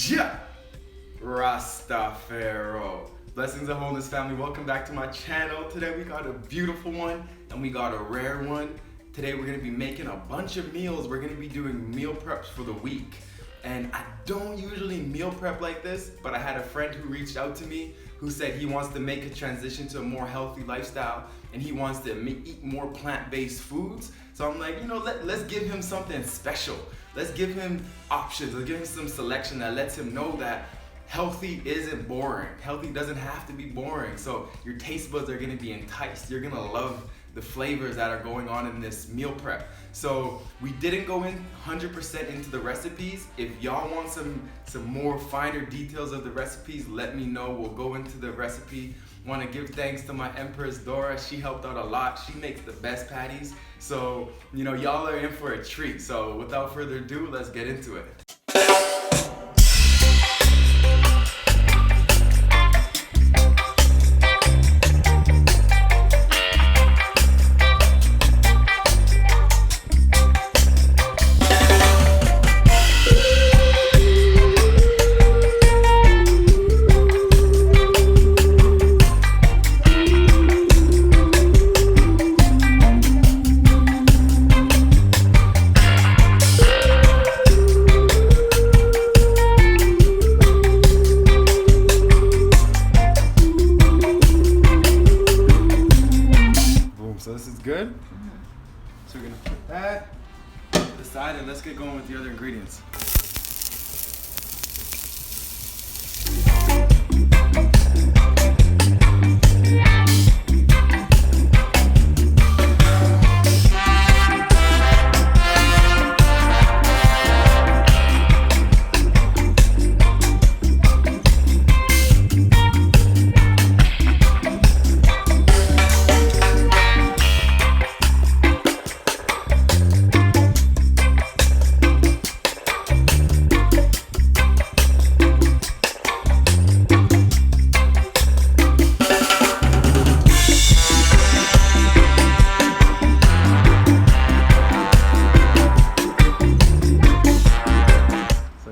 Ja Rastafaro. Blessings and wholeness, family. Welcome back to my channel. Today we got a beautiful one and we got a rare one. Today we're going to be making a bunch of meals. We're going to be doing meal preps for the week. And I don't usually meal prep like this, but I had a friend who reached out to me who said he wants to make a transition to a more healthy lifestyle and he wants to eat more plant-based foods. So I'm like, let's give him something special. Let's give him options. Let's give him some selection that lets him know that healthy isn't boring. Healthy doesn't have to be boring. So your taste buds are gonna be enticed. You're gonna love the flavors that are going on in this meal prep. So we didn't go in 100% into the recipes. If y'all want some more finer details of the recipes, let me know. We'll go into the recipe. Want to give thanks to my Empress Dora. She helped out a lot. She makes the best patties. So, y'all are in for a treat. So without further ado, let's get into it. So this is good. So we're gonna put that to the side and let's get going with the other ingredients.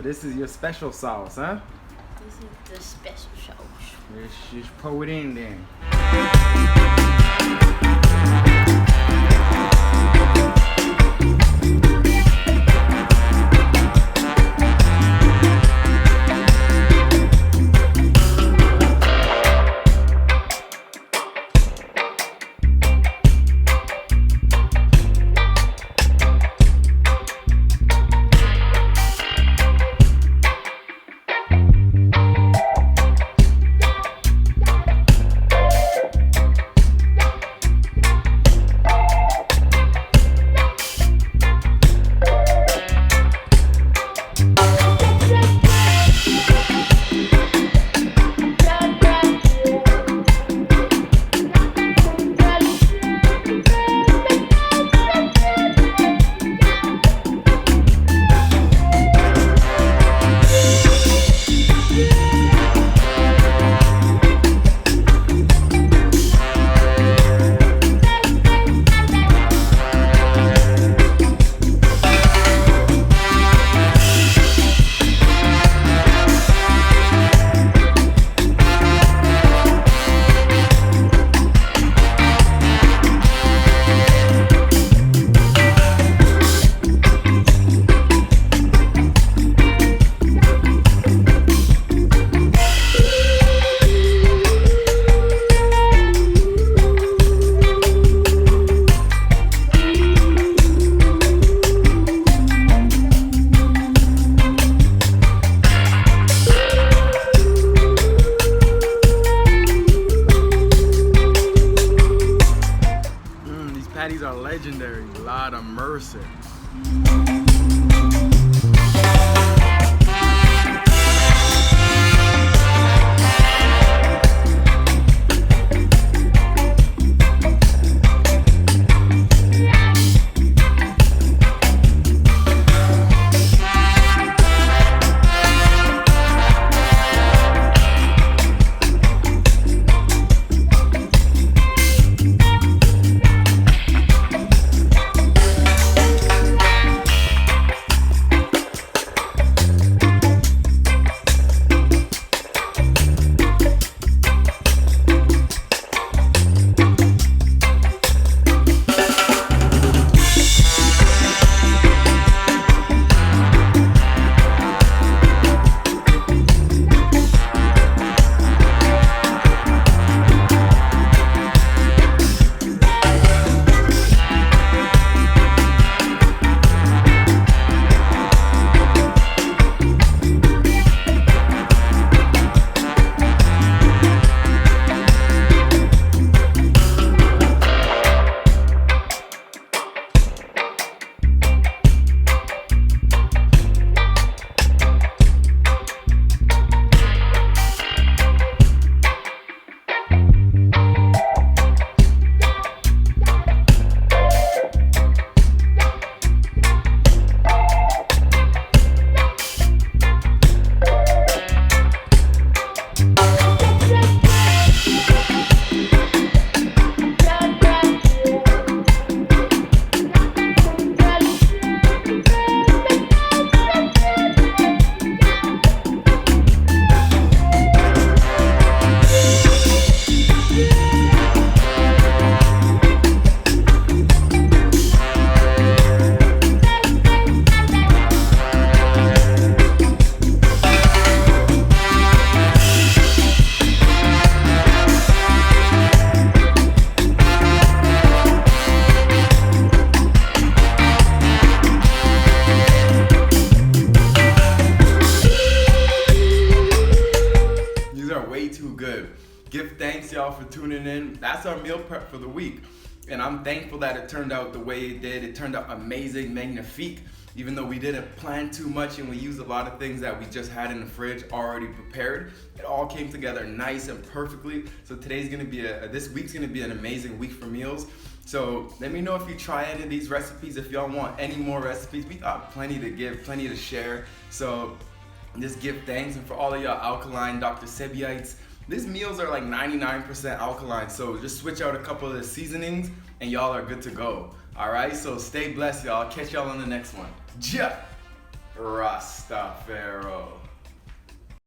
This is your special sauce, huh? This is the special sauce. Just pour it in then. Patties are legendary. Lot of mercy. too good. Give thanks, y'all, for tuning in. That's our meal prep for the week. And I'm thankful that it turned out the way it did. It turned out amazing, magnifique. Even though we didn't plan too much and we used a lot of things that we just had in the fridge already prepared, it all came together nice and perfectly. So this week's gonna be an amazing week for meals. So let me know if you try any of these recipes. If y'all want any more recipes, we got plenty to give, plenty to share. So just give thanks. And for all of y'all Alkaline Dr. Sebiites, these meals are like 99% alkaline, so just switch out a couple of the seasonings and y'all are good to go. All right, so stay blessed, y'all. Catch y'all on the next one. Ja Rastafaro.